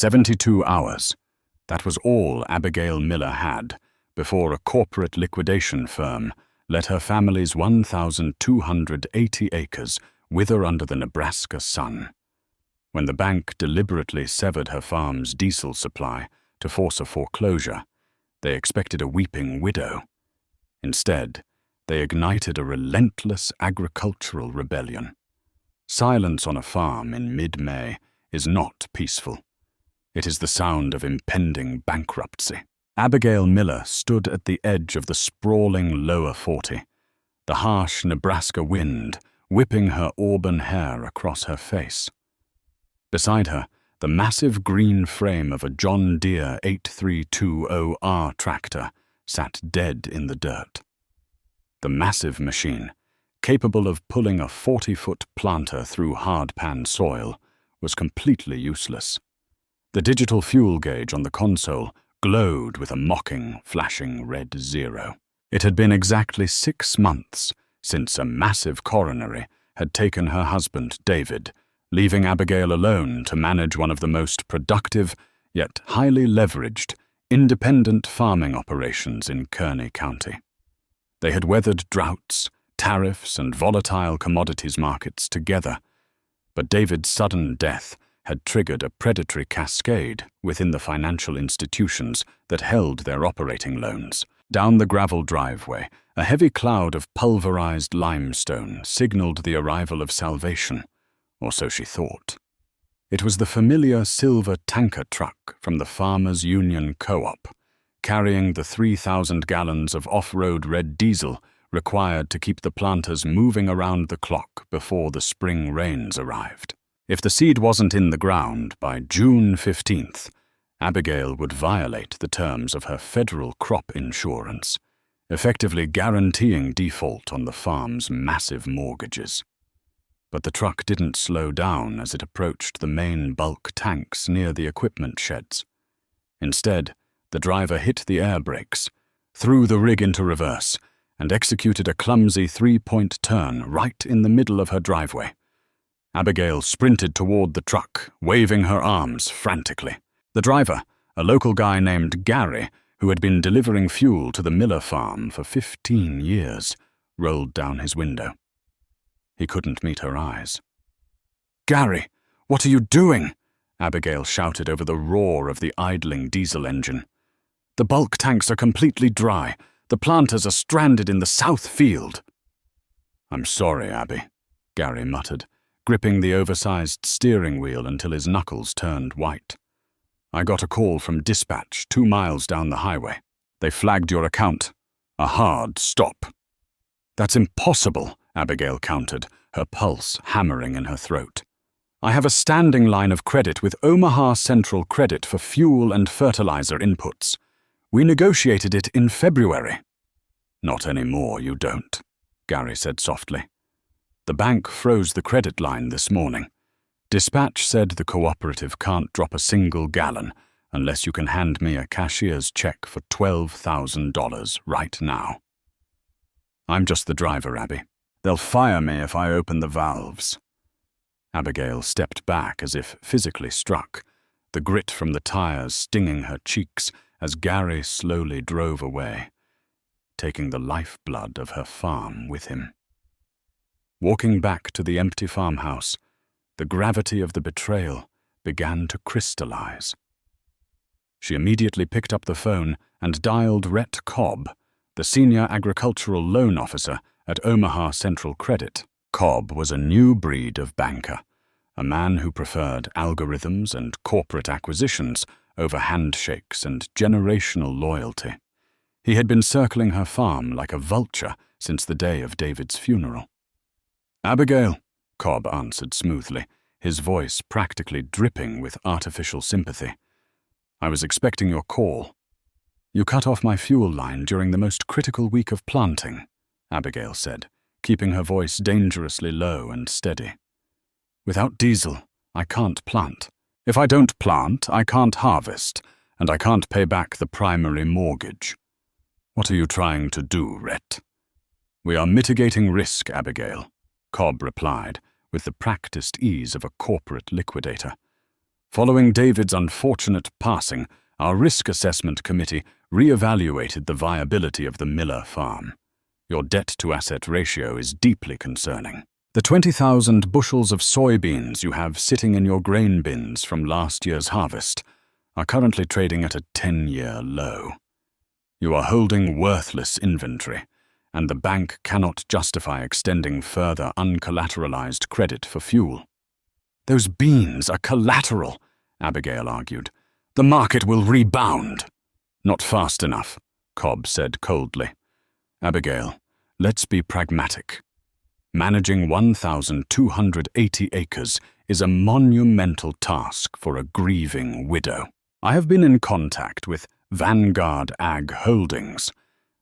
72 hours. That was all Abigail Miller had before a corporate liquidation firm let her family's 1,280 acres wither under the Nebraska sun. When the bank deliberately severed her farm's diesel supply to force a foreclosure, they expected a weeping widow. Instead, they ignited a relentless agricultural rebellion. Silence on a farm in mid-May is not peaceful. It is the sound of impending bankruptcy. Abigail Miller stood at the edge of the sprawling lower 40, the harsh Nebraska wind whipping her auburn hair across her face. Beside her, the massive green frame of a John Deere 8320R tractor sat dead in the dirt. The massive machine, capable of pulling a 40-foot planter through hard-pan soil, was completely useless. The digital fuel gauge on the console glowed with a mocking, flashing red 0. It had been exactly 6 months since a massive coronary had taken her husband, David, leaving Abigail alone to manage one of the most productive, yet highly leveraged, independent farming operations in Kearney County. They had weathered droughts, tariffs, and volatile commodities markets together, but David's sudden death had triggered a predatory cascade within the financial institutions that held their operating loans. Down the gravel driveway, a heavy cloud of pulverized limestone signaled the arrival of salvation, or so she thought. It was the familiar silver tanker truck from the Farmers Union Co-op, carrying the 3,000 gallons of off-road red diesel required to keep the planters moving around the clock before the spring rains arrived. If the seed wasn't in the ground by June 15th, Abigail would violate the terms of her federal crop insurance, effectively guaranteeing default on the farm's massive mortgages. But the truck didn't slow down as it approached the main bulk tanks near the equipment sheds. Instead, the driver hit the air brakes, threw the rig into reverse, and executed a clumsy 3-point turn right in the middle of her driveway. Abigail sprinted toward the truck, waving her arms frantically. The driver, a local guy named Gary, who had been delivering fuel to the Miller farm for 15 years, rolled down his window. He couldn't meet her eyes. "Gary, what are you doing?" Abigail shouted over the roar of the idling diesel engine. "The bulk tanks are completely dry. The planters are stranded in the south field." "I'm sorry, Abby," Gary muttered, gripping the oversized steering wheel until his knuckles turned white. "I got a call from dispatch 2 miles down the highway. They flagged your account. A hard stop." "That's impossible," Abigail countered, her pulse hammering in her throat. "I have a standing line of credit with Omaha Central Credit for fuel and fertilizer inputs. We negotiated it in February." "Not anymore, you don't," Gary said softly. "The bank froze the credit line this morning. Dispatch said the cooperative can't drop a single gallon unless you can hand me a cashier's check for $12,000 right now." "I'm just the driver, Abby. They'll fire me if I open the valves." Abigail stepped back as if physically struck, the grit from the tires stinging her cheeks as Gary slowly drove away, taking the lifeblood of her farm with him. Walking back to the empty farmhouse, the gravity of the betrayal began to crystallize. She immediately picked up the phone and dialed Rhett Cobb, the senior agricultural loan officer at Omaha Central Credit. Cobb was a new breed of banker, a man who preferred algorithms and corporate acquisitions over handshakes and generational loyalty. He had been circling her farm like a vulture since the day of David's funeral. "Abigail," Cobb answered smoothly, his voice practically dripping with artificial sympathy. "I was expecting your call." "You cut off my fuel line during the most critical week of planting," Abigail said, keeping her voice dangerously low and steady. "Without diesel, I can't plant. If I don't plant, I can't harvest, and I can't pay back the primary mortgage." "What are you trying to do, Rhett?" "We are mitigating risk, Abigail," Cobb replied, with the practiced ease of a corporate liquidator. Following David's unfortunate passing, our risk assessment committee re-evaluated the viability of the Miller farm. Your debt-to-asset ratio is deeply concerning. The 20,000 bushels of soybeans you have sitting in your grain bins from last year's harvest are currently trading at a 10-year low. You are holding worthless inventory, and the bank cannot justify extending further uncollateralized credit for fuel. Those beans are collateral, Abigail argued. The market will rebound. Not fast enough, Cobb said coldly. Abigail, let's be pragmatic. Managing 1,280 acres is a monumental task for a grieving widow. I have been in contact with Vanguard Ag Holdings.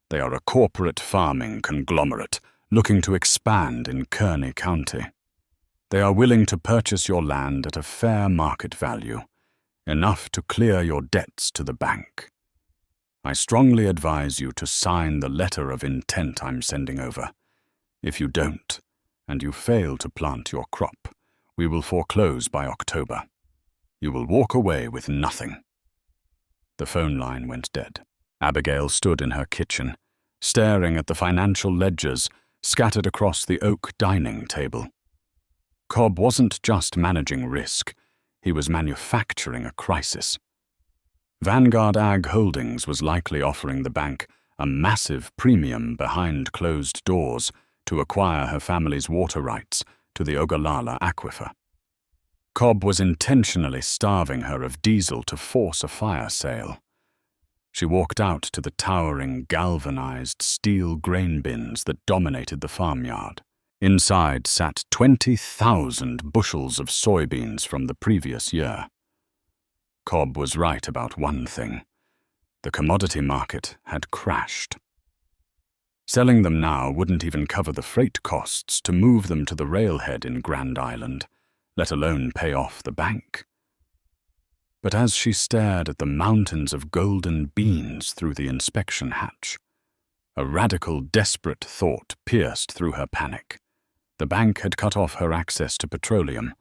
They are a corporate farming conglomerate looking to expand in Kearney County. They are willing to purchase your land at a fair market value, enough to clear your debts to the bank. I strongly advise you to sign the letter of intent I'm sending over. If you don't, and you fail to plant your crop, we will foreclose by October. You will walk away with nothing. The phone line went dead. Abigail stood in her kitchen, staring at the financial ledgers scattered across the oak dining table. Cobb wasn't just managing risk, he was manufacturing a crisis. Vanguard Ag Holdings was likely offering the bank a massive premium behind closed doors to acquire her family's water rights to the Ogallala aquifer. Cobb was intentionally starving her of diesel to force a fire sale. She walked out to the towering, galvanized steel grain bins that dominated the farmyard. Inside sat 20,000 bushels of soybeans from the previous year. Cobb was right about one thing. The commodity market had crashed. Selling them now wouldn't even cover the freight costs to move them to the railhead in Grand Island, let alone pay off the bank. But as she stared at the mountains of golden beans through the inspection hatch, a radical, desperate thought pierced through her panic. The bank had cut off her access to petroleum,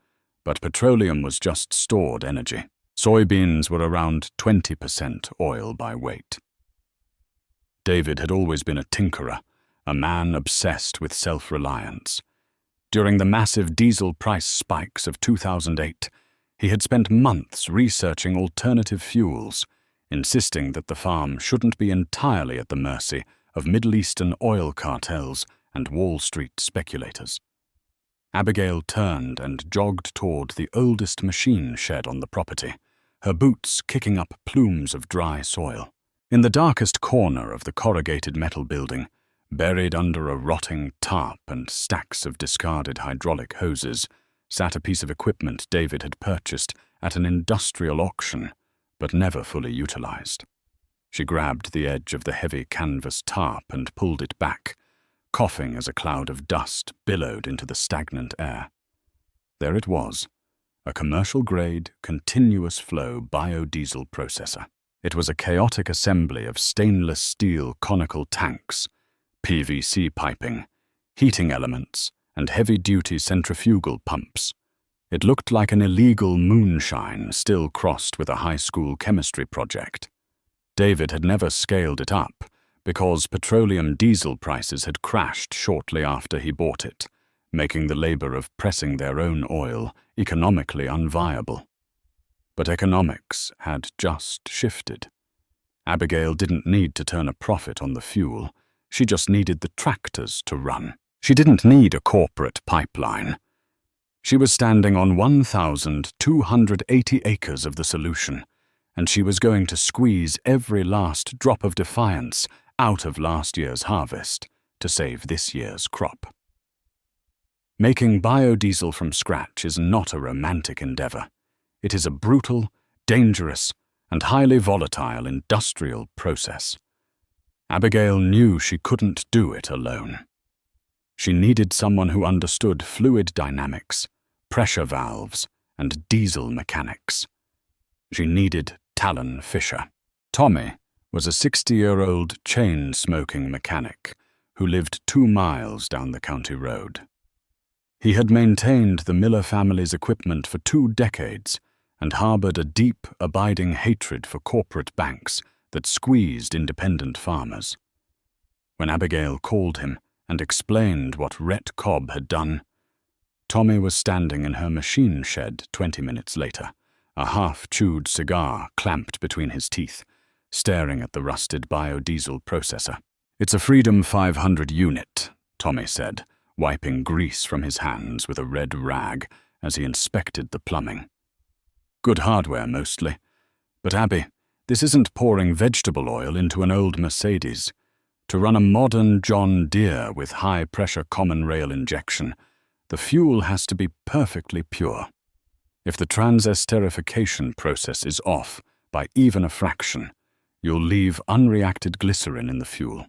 but petroleum was just stored energy. Soybeans were around 20% oil by weight. David had always been a tinkerer, a man obsessed with self-reliance. During the massive diesel price spikes of 2008, he had spent months researching alternative fuels, insisting that the farm shouldn't be entirely at the mercy of Middle Eastern oil cartels and Wall Street speculators. Abigail turned and jogged toward the oldest machine shed on the property, her boots kicking up plumes of dry soil. In the darkest corner of the corrugated metal building, buried under a rotting tarp and stacks of discarded hydraulic hoses, sat a piece of equipment David had purchased at an industrial auction, but never fully utilized. She grabbed the edge of the heavy canvas tarp and pulled it back, coughing as a cloud of dust billowed into the stagnant air. There it was, a commercial-grade, continuous-flow biodiesel processor. It was a chaotic assembly of stainless steel conical tanks, PVC piping, heating elements, and heavy-duty centrifugal pumps. It looked like an illegal moonshine still crossed with a high school chemistry project. David had never scaled it up because petroleum diesel prices had crashed shortly after he bought it, making the labor of pressing their own oil economically unviable. But economics had just shifted. Abigail didn't need to turn a profit on the fuel. She just needed the tractors to run. She didn't need a corporate pipeline. She was standing on 1,280 acres of the solution, and she was going to squeeze every last drop of defiance out of last year's harvest to save this year's crop. Making biodiesel from scratch is not a romantic endeavor. It is a brutal, dangerous, and highly volatile industrial process. Abigail knew she couldn't do it alone. She needed someone who understood fluid dynamics, pressure valves, and diesel mechanics. She needed Talon Fisher. Tommy was a 60-year-old chain-smoking mechanic who lived 2 miles down the county road. He had maintained the Miller family's equipment for 2 decades and harbored a deep, abiding hatred for corporate banks that squeezed independent farmers. When Abigail called him and explained what Rhett Cobb had done, Tommy was standing in her machine shed 20 minutes later, a half-chewed cigar clamped between his teeth, staring at the rusted biodiesel processor. "It's a Freedom 500 unit," Tommy said, wiping grease from his hands with a red rag as he inspected the plumbing. "Good hardware, mostly. But Abby, this isn't pouring vegetable oil into an old Mercedes. To run a modern John Deere with high-pressure common rail injection, the fuel has to be perfectly pure. If the transesterification process is off by even a fraction, you'll leave unreacted glycerin in the fuel.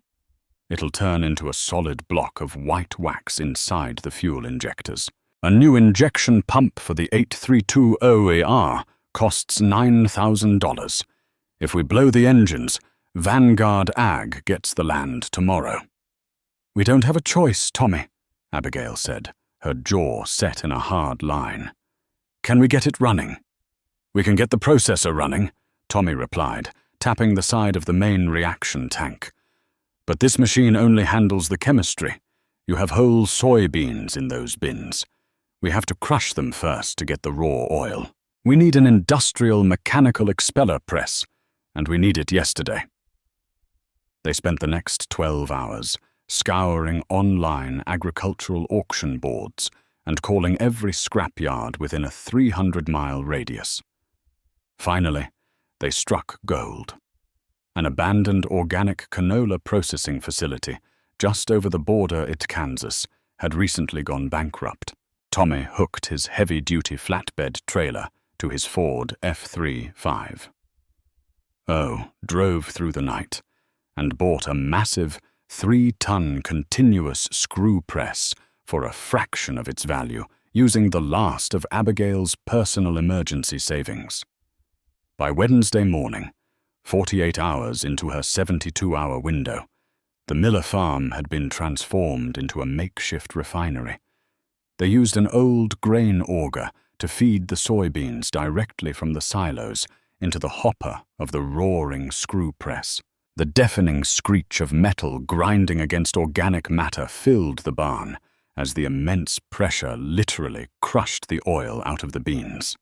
It'll turn into a solid block of white wax inside the fuel injectors. A new injection pump for the 832 OER costs $9,000. If we blow the engines, Vanguard Ag gets the land tomorrow." "We don't have a choice, Tommy," Abigail said, her jaw set in a hard line. "Can we get it running?" "We can get the processor running," Tommy replied, tapping the side of the main reaction tank. "But this machine only handles the chemistry. You have whole soybeans in those bins. We have to crush them first to get the raw oil. We need an industrial mechanical expeller press, and we need it yesterday." They spent the next 12 hours scouring online agricultural auction boards and calling every scrapyard within a 300-mile radius. Finally, they struck gold. An abandoned organic canola processing facility just over the border at Kansas had recently gone bankrupt. Tommy hooked his heavy-duty flatbed trailer to his Ford F-35. Drove through the night and bought a massive 3-ton continuous screw press for a fraction of its value, using the last of Abigail's personal emergency savings. By Wednesday morning, 48 hours into her 72-hour window, the Miller farm had been transformed into a makeshift refinery. They used an old grain auger to feed the soybeans directly from the silos into the hopper of the roaring screw press. The deafening screech of metal grinding against organic matter filled the barn as the immense pressure literally crushed the oil out of the beans.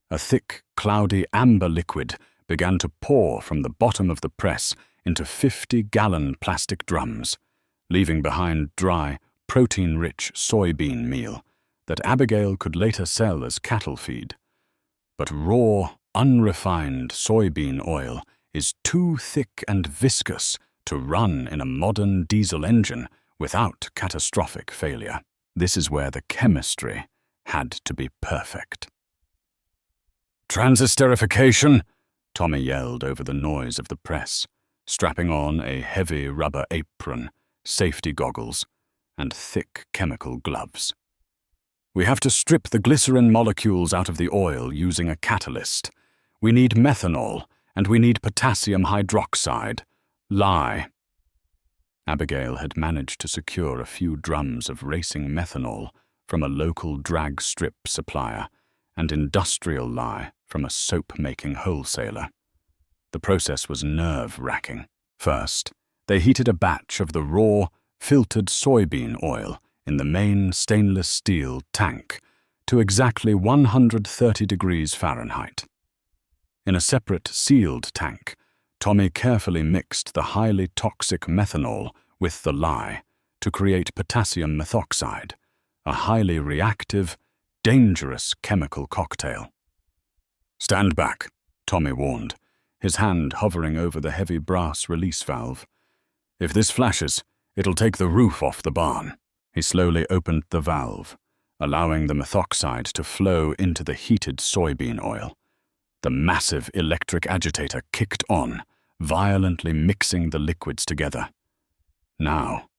A thick, cloudy amber liquid began to pour from the bottom of the press into 50-gallon plastic drums, leaving behind dry, protein-rich soybean meal that Abigail could later sell as cattle feed. But raw, unrefined soybean oil is too thick and viscous to run in a modern diesel engine without catastrophic failure. This is where the chemistry had to be perfect. "Transesterification!" Tommy yelled over the noise of the press, strapping on a heavy rubber apron, safety goggles, and thick chemical gloves. "We have to strip the glycerin molecules out of the oil using a catalyst. We need methanol, and we need potassium hydroxide. Lye." Abigail had managed to secure a few drums of racing methanol from a local drag strip supplier and industrial lye from a soap-making wholesaler. The process was nerve-wracking. First, they heated a batch of the raw, filtered soybean oil in the main stainless steel tank to exactly 130 degrees Fahrenheit. In a separate sealed tank, Tommy carefully mixed the highly toxic methanol with the lye to create potassium methoxide, a highly reactive, dangerous chemical cocktail. "Stand back," Tommy warned, his hand hovering over the heavy brass release valve. "If this flashes, it'll take the roof off the barn." He slowly opened the valve, allowing the methoxide to flow into the heated soybean oil. The massive electric agitator kicked on, violently mixing the liquids together. Now,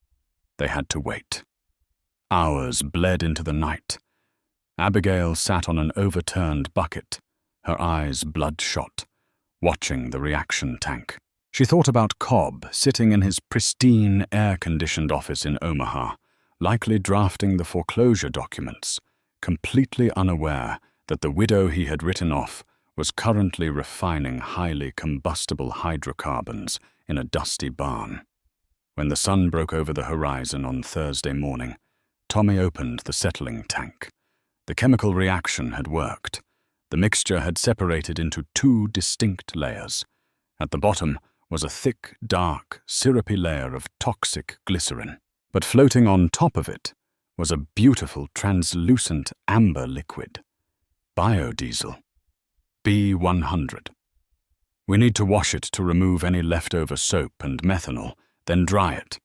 they had to wait. Hours bled into the night. Abigail sat on an overturned bucket, her eyes bloodshot, watching the reaction tank. She thought about Cobb sitting in his pristine, air-conditioned office in Omaha, likely drafting the foreclosure documents, completely unaware that the widow he had written off was currently refining highly combustible hydrocarbons in a dusty barn. When the sun broke over the horizon on Thursday morning, Tommy opened the settling tank. The chemical reaction had worked. The mixture had separated into two distinct layers. At the bottom was a thick, dark, syrupy layer of toxic glycerin. But floating on top of it was a beautiful, translucent amber liquid. Biodiesel. B100. "We need to wash it to remove any leftover soap and methanol, then dry it,"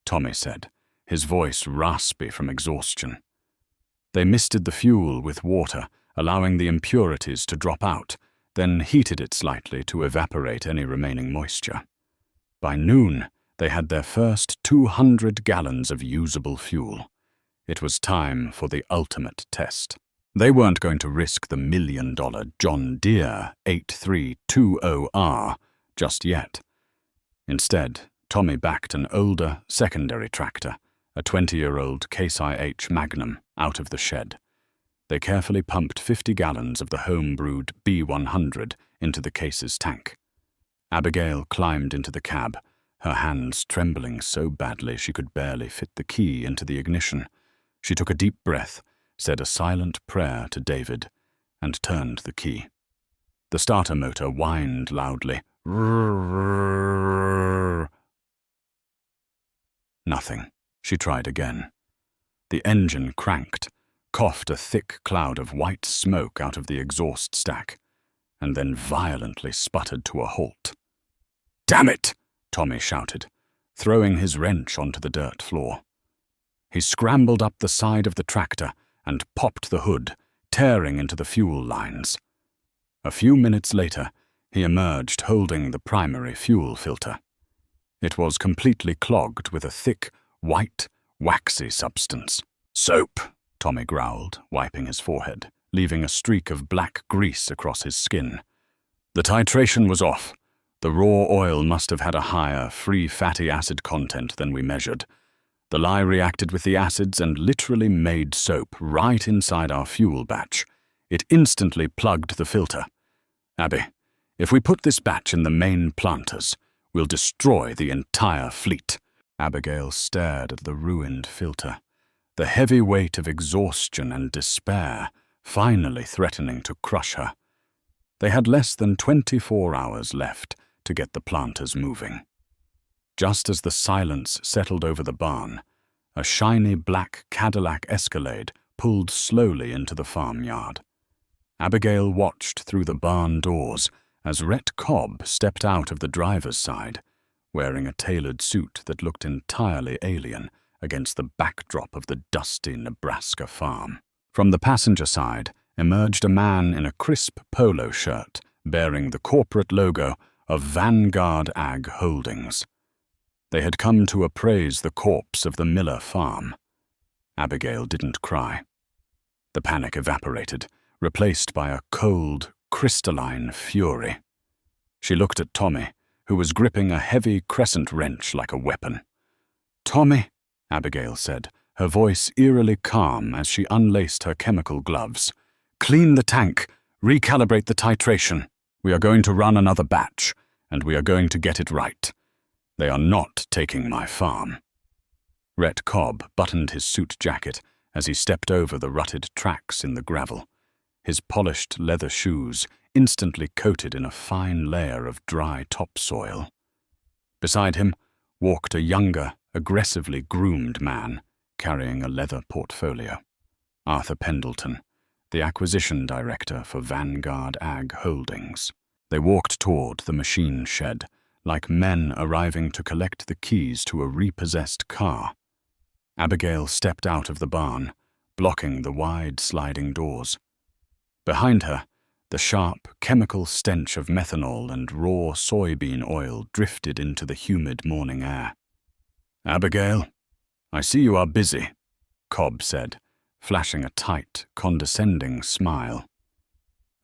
Tommy said, his voice raspy from exhaustion. They misted the fuel with water, allowing the impurities to drop out, then heated it slightly to evaporate any remaining moisture. By noon, they had their first 200 gallons of usable fuel. It was time for the ultimate test. They weren't going to risk the $1 million John Deere 8320R just yet. Instead, Tommy backed an older, secondary tractor, a 20-year-old Case IH Magnum, out of the shed. They carefully pumped 50 gallons of the home-brewed B100 into the case's tank. Abigail climbed into the cab, her hands trembling so badly she could barely fit the key into the ignition. She took a deep breath, said a silent prayer to David, and turned the key. The starter motor whined loudly. Nothing. She tried again. The engine cranked, coughed a thick cloud of white smoke out of the exhaust stack, and then violently sputtered to a halt. "Damn it!" Tommy shouted, throwing his wrench onto the dirt floor. He scrambled up the side of the tractor and popped the hood, tearing into the fuel lines. A few minutes later, he emerged holding the primary fuel filter. It was completely clogged with a thick, white, waxy substance. "Soap," Tommy growled, wiping his forehead, leaving a streak of black grease across his skin. The titration was off. The raw oil must have had a higher, free fatty acid content than we measured. The lye reacted with the acids and literally made soap right inside our fuel batch. It instantly plugged the filter. "Abby, if we put this batch in the main planters, we'll destroy the entire fleet." Abigail stared at the ruined filter, the heavy weight of exhaustion and despair finally threatening to crush her. They had less than 24 hours left to get the planters moving. Just as the silence settled over the barn, a shiny black Cadillac Escalade pulled slowly into the farmyard. Abigail watched through the barn doors as Rhett Cobb stepped out of the driver's side, wearing a tailored suit that looked entirely alien against the backdrop of the dusty Nebraska farm. From the passenger side emerged a man in a crisp polo shirt bearing the corporate logo of Vanguard Ag Holdings. They had come to appraise the corpse of the Miller farm. Abigail didn't cry. The panic evaporated, replaced by a cold, crystalline fury. She looked at Tommy, who was gripping a heavy crescent wrench like a weapon. "Tommy," Abigail said, her voice eerily calm as she unlaced her chemical gloves. "Clean the tank, recalibrate the titration. We are going to run another batch, and we are going to get it right. They are not taking my farm." Rhett Cobb buttoned his suit jacket as he stepped over the rutted tracks in the gravel, his polished leather shoes instantly coated in a fine layer of dry topsoil. Beside him walked a younger, aggressively groomed man carrying a leather portfolio. Arthur Pendleton, the acquisition director for Vanguard Ag Holdings. They walked toward the machine shed, like men arriving to collect the keys to a repossessed car. Abigail stepped out of the barn, blocking the wide sliding doors. Behind her, the sharp, chemical stench of methanol and raw soybean oil drifted into the humid morning air. "Abigail, I see you are busy," Cobb said, flashing a tight, condescending smile.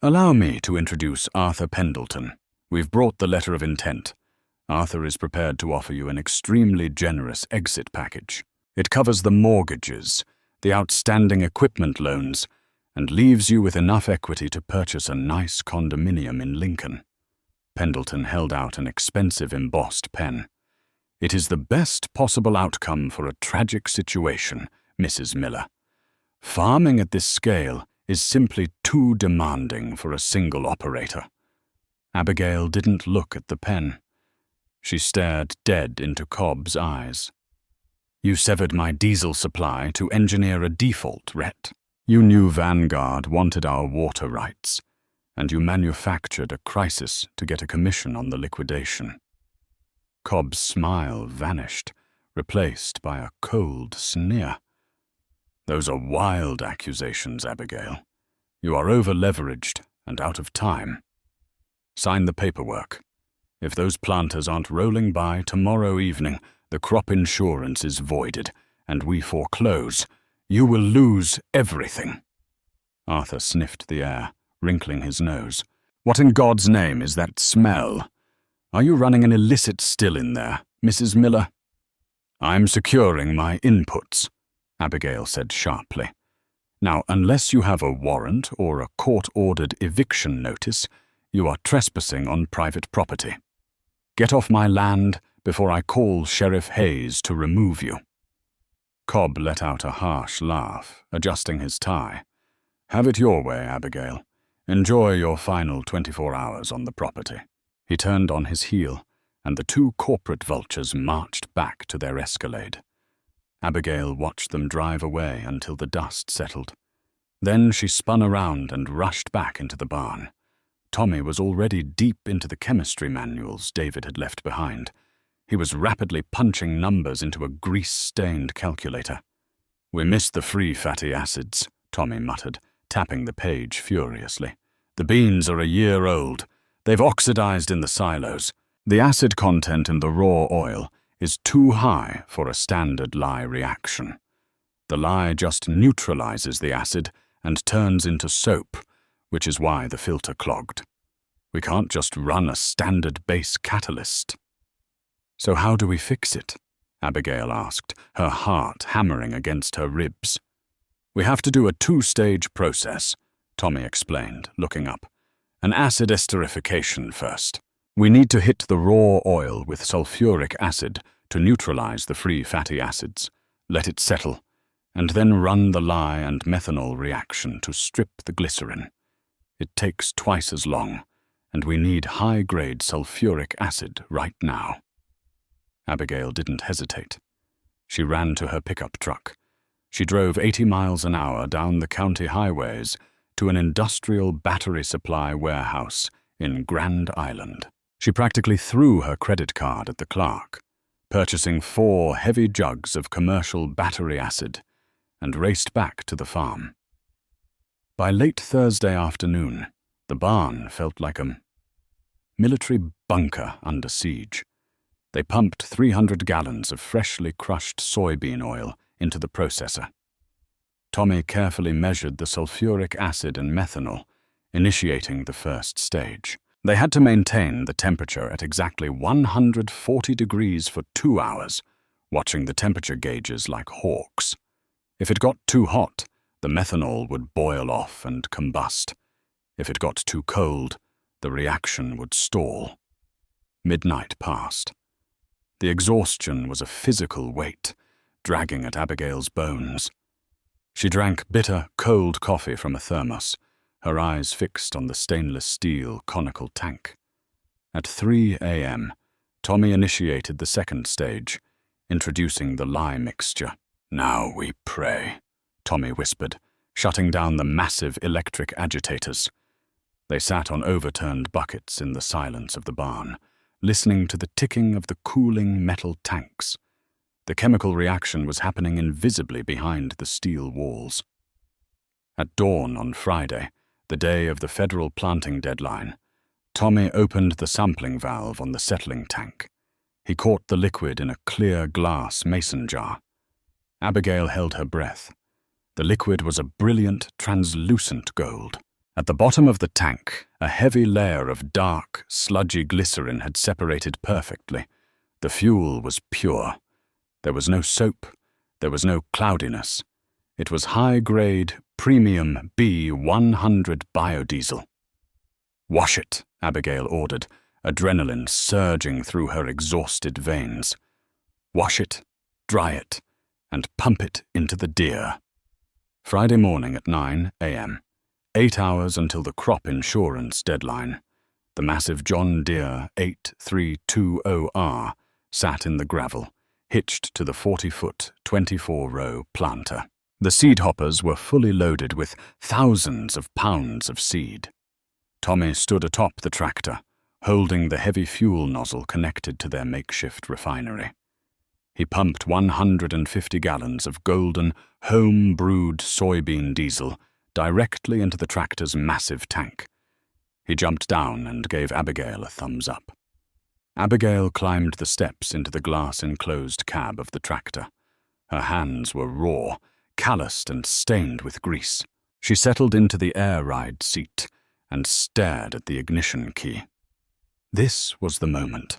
"Allow me to introduce Arthur Pendleton. We've brought the letter of intent. Arthur is prepared to offer you an extremely generous exit package. It covers the mortgages, the outstanding equipment loans, and leaves you with enough equity to purchase a nice condominium in Lincoln. Pendleton held out an expensive embossed pen. It is the best possible outcome for a tragic situation, Mrs. Miller. Farming at this scale is simply too demanding for a single operator. Abigail didn't look at the pen. She stared dead into Cobb's eyes. You severed my diesel supply to engineer a default, Rhett. You knew Vanguard wanted our water rights, and you manufactured a crisis to get a commission on the liquidation. Cobb's smile vanished, replaced by a cold sneer. Those are wild accusations, Abigail. You are over-leveraged and out of time. Sign the paperwork. If those planters aren't rolling by tomorrow evening, the crop insurance is voided, and we foreclose. You will lose everything. Arthur sniffed the air, wrinkling his nose. What in God's name is that smell? Are you running an illicit still in there, Mrs. Miller? I'm securing my inputs, Abigail said sharply. Now, unless you have a warrant or a court-ordered eviction notice, you are trespassing on private property. Get off my land before I call Sheriff Hayes to remove you. Cobb let out a harsh laugh, adjusting his tie. Have it your way, Abigail. Enjoy your final 24 hours on the property. He turned on his heel, and the two corporate vultures marched back to their Escalade. Abigail watched them drive away until the dust settled. Then she spun around and rushed back into the barn. Tommy was already deep into the chemistry manuals David had left behind. He was rapidly punching numbers into a grease-stained calculator. We missed the free fatty acids, Tommy muttered, tapping the page furiously. The beans are a year old. They've oxidized in the silos. The acid content in the raw oil is too high for a standard lye reaction. The lye just neutralizes the acid and turns into soap, which is why the filter clogged. We can't just run a standard base catalyst. So how do we fix it? Abigail asked, her heart hammering against her ribs. We have to do a two-stage process, Tommy explained, looking up. An acid esterification first. We need to hit the raw oil with sulfuric acid to neutralize the free fatty acids, let it settle, and then run the lye and methanol reaction to strip the glycerin. It takes twice as long, and we need high-grade sulfuric acid right now. Abigail didn't hesitate. She ran to her pickup truck. She drove 80 miles an hour down the county highways to an industrial battery supply warehouse in Grand Island. She practically threw her credit card at the clerk, purchasing 4 heavy jugs of commercial battery acid, and raced back to the farm. By late Thursday afternoon, the barn felt like a military bunker under siege. They pumped 300 gallons of freshly crushed soybean oil into the processor. Tommy carefully measured the sulfuric acid and methanol, initiating the first stage. They had to maintain the temperature at exactly 140 degrees for 2 hours, watching the temperature gauges like hawks. If it got too hot, the methanol would boil off and combust. If it got too cold, the reaction would stall. Midnight passed. The exhaustion was a physical weight, dragging at Abigail's bones. She drank bitter, cold coffee from a thermos, her eyes fixed on the stainless steel conical tank. At 3 a.m., Tommy initiated the second stage, introducing the lye mixture. Now we pray, Tommy whispered, shutting down the massive electric agitators. They sat on overturned buckets in the silence of the barn, listening to the ticking of the cooling metal tanks. The chemical reaction was happening invisibly behind the steel walls. At dawn on Friday, the day of the federal planting deadline, Tommy opened the sampling valve on the settling tank. He caught the liquid in a clear glass mason jar. Abigail held her breath. The liquid was a brilliant, translucent gold. At the bottom of the tank, a heavy layer of dark, sludgy glycerin had separated perfectly. The fuel was pure. There was no soap. There was no cloudiness. It was high-grade, premium B100 biodiesel. "Wash it," Abigail ordered, adrenaline surging through her exhausted veins. "Wash it, dry it, and pump it into the deer." Friday morning at 9 a.m., 8 hours until the crop insurance deadline, the massive John Deere 8320R sat in the gravel, hitched to the 40-foot, 24-row planter. The seed hoppers were fully loaded with thousands of pounds of seed. Tommy stood atop the tractor, holding the heavy fuel nozzle connected to their makeshift refinery. He pumped 150 gallons of golden, home-brewed soybean diesel directly into the tractor's massive tank. He jumped down and gave Abigail a thumbs up. Abigail climbed the steps into the glass-enclosed cab of the tractor. Her hands were raw, calloused and stained with grease. She settled into the air ride seat and stared at the ignition key. This was the moment.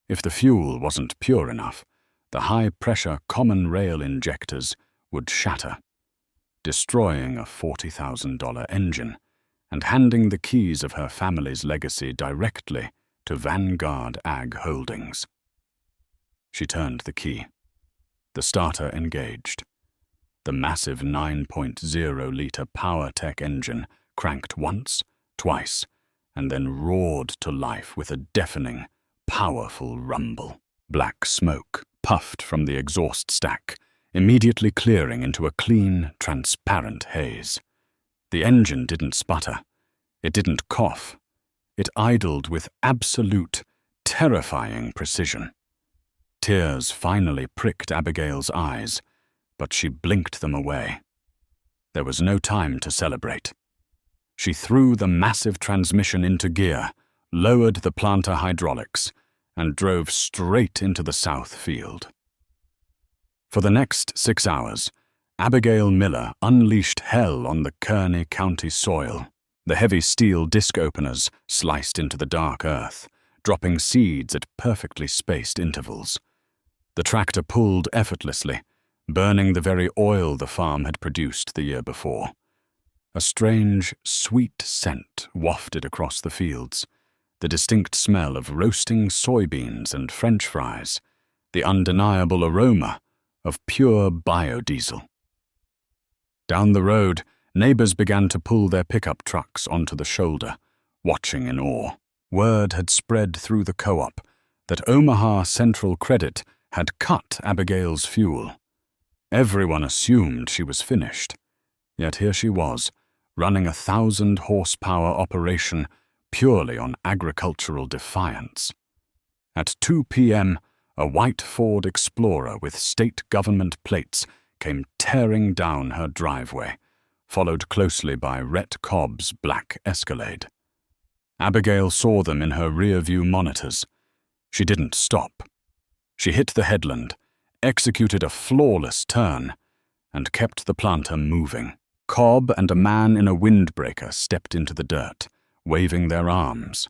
If the fuel wasn't pure enough, the high-pressure common rail injectors would shatter, destroying a $40,000 engine and handing the keys of her family's legacy directly to Vanguard Ag Holdings. She turned the key. The starter engaged. The massive 9.0-liter PowerTech engine cranked once, twice, and then roared to life with a deafening, powerful rumble. Black smoke puffed from the exhaust stack, immediately clearing into a clean, transparent haze. The engine didn't sputter. It didn't cough. It idled with absolute, terrifying precision. Tears finally pricked Abigail's eyes, but she blinked them away. There was no time to celebrate. She threw the massive transmission into gear, lowered the planter hydraulics, and drove straight into the south field. For the next 6 hours, Abigail Miller unleashed hell on the Kearney County soil. The heavy steel disc openers sliced into the dark earth, dropping seeds at perfectly spaced intervals. The tractor pulled effortlessly, burning the very oil the farm had produced the year before. A strange, sweet scent wafted across the fields, the distinct smell of roasting soybeans and French fries, the undeniable aroma of pure biodiesel. Down the road, neighbors began to pull their pickup trucks onto the shoulder, watching in awe. Word had spread through the co-op that Omaha Central Credit had cut Abigail's fuel. Everyone assumed she was finished. Yet here she was, running a 1,000-horsepower operation purely on agricultural defiance. At 2 p.m., a white Ford Explorer with state government plates came tearing down her driveway, followed closely by Rhett Cobb's black Escalade. Abigail saw them in her rear-view monitors. She didn't stop. She hit the headland, executed a flawless turn, and kept the planter moving. Cobb and a man in a windbreaker stepped into the dirt, waving their arms.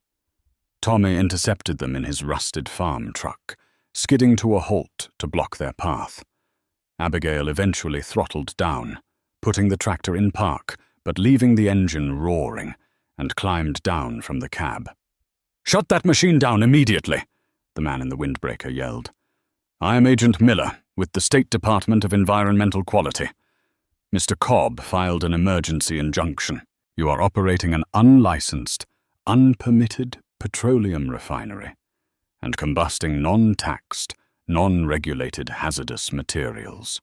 Tommy intercepted them in his rusted farm truck, skidding to a halt to block their path. Abigail eventually throttled down, putting the tractor in park, but leaving the engine roaring, and climbed down from the cab. "Shut that machine down immediately," the man in the windbreaker yelled. "I am Agent Miller, with the State Department of Environmental Quality. Mr. Cobb filed an emergency injunction. You are operating an unlicensed, unpermitted petroleum refinery and combusting non-taxed, non-regulated hazardous materials."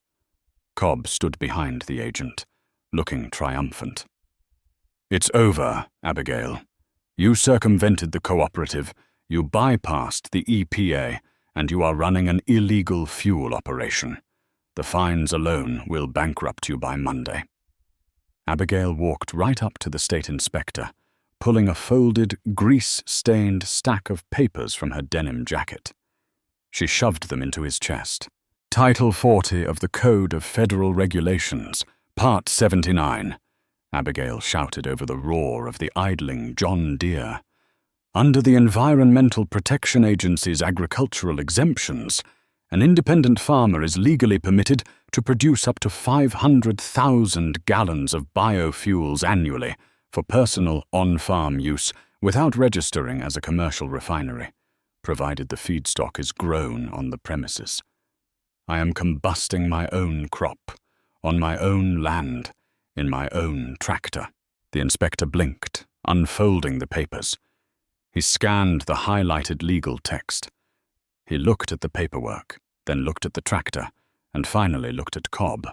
Cobb stood behind the agent, looking triumphant. "It's over, Abigail. You circumvented the cooperative, you bypassed the EPA, and you are running an illegal fuel operation. The fines alone will bankrupt you by Monday." Abigail walked right up to the state inspector, pulling a folded, grease-stained stack of papers from her denim jacket. She shoved them into his chest. "Title 40 of the Code of Federal Regulations, Part 79, Abigail shouted over the roar of the idling John Deere. "Under the Environmental Protection Agency's agricultural exemptions, An independent farmer is legally permitted to produce up to 500,000 gallons of biofuels annually for personal on-farm use without registering as a commercial refinery, provided the feedstock is grown on the premises. I am combusting my own crop, on my own land, in my own tractor. The inspector blinked, unfolding the papers. He scanned the highlighted legal text. He looked at the paperwork, then looked at the tractor, and finally looked at Cobb.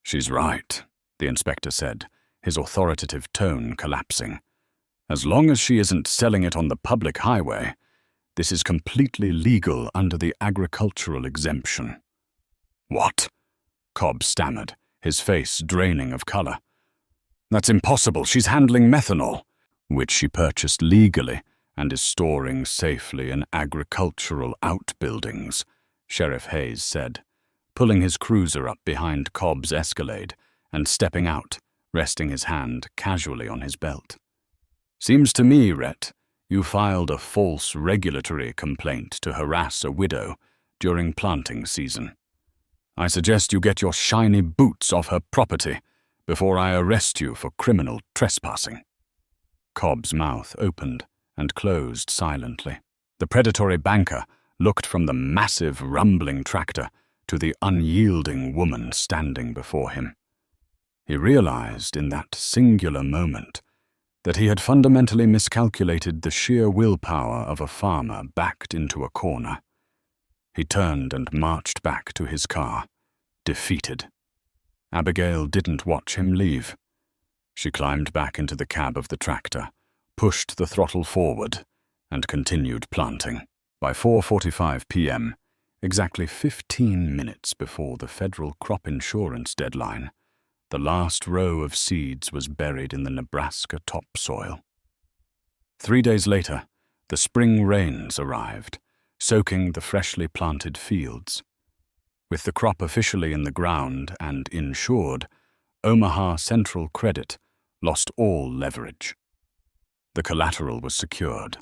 "She's right," the inspector said, his authoritative tone collapsing. "As long as she isn't selling it on the public highway, this is completely legal under the agricultural exemption." "What?" Cobb stammered, his face draining of color. "That's impossible. She's handling methanol, which she purchased legally and is storing safely in agricultural outbuildings," Sheriff Hayes said, pulling his cruiser up behind Cobb's Escalade and stepping out, resting his hand casually on his belt. "Seems to me, Rhett, you filed a false regulatory complaint to harass a widow during planting season. I suggest you get your shiny boots off her property before I arrest you for criminal trespassing." Cobb's mouth opened and closed silently. The predatory banker looked from the massive, rumbling tractor to the unyielding woman standing before him. He realized in that singular moment that he had fundamentally miscalculated the sheer willpower of a farmer backed into a corner. He turned and marched back to his car, defeated. Abigail didn't watch him leave. She climbed back into the cab of the tractor, pushed the throttle forward, and continued planting. By 4:45 p.m., exactly 15 minutes before the federal crop insurance deadline, the last row of seeds was buried in the Nebraska topsoil. 3 days later, the spring rains arrived, soaking the freshly planted fields. With the crop officially in the ground and insured, Omaha Central Credit lost all leverage. The collateral was secured.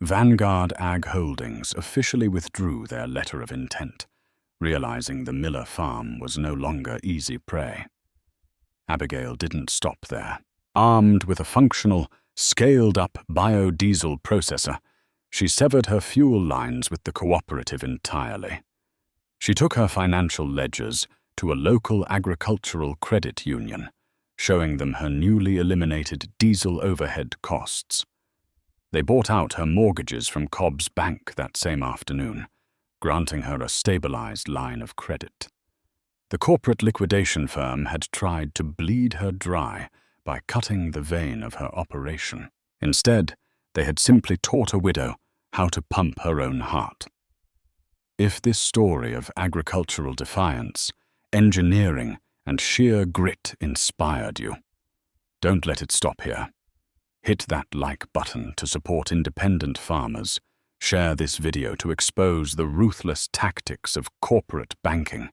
Vanguard Ag Holdings officially withdrew their letter of intent, realizing the Miller farm was no longer easy prey. Abigail didn't stop there. Armed with a functional, scaled-up biodiesel processor, she severed her fuel lines with the cooperative entirely. She took her financial ledgers to a local agricultural credit union, showing them her newly eliminated diesel overhead costs. They bought out her mortgages from Cobb's bank that same afternoon, granting her a stabilized line of credit. The corporate liquidation firm had tried to bleed her dry by cutting the vein of her operation. Instead, they had simply taught a widow how to pump her own heart. If this story of agricultural defiance, engineering, and sheer grit inspired you, don't let it stop here. Hit that like button to support independent farmers, share this video to expose the ruthless tactics of corporate banking,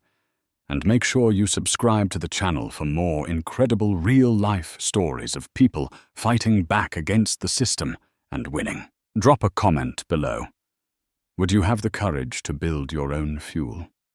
and make sure you subscribe to the channel for more incredible real-life stories of people fighting back against the system and winning. Drop a comment below. Would you have the courage to build your own fuel?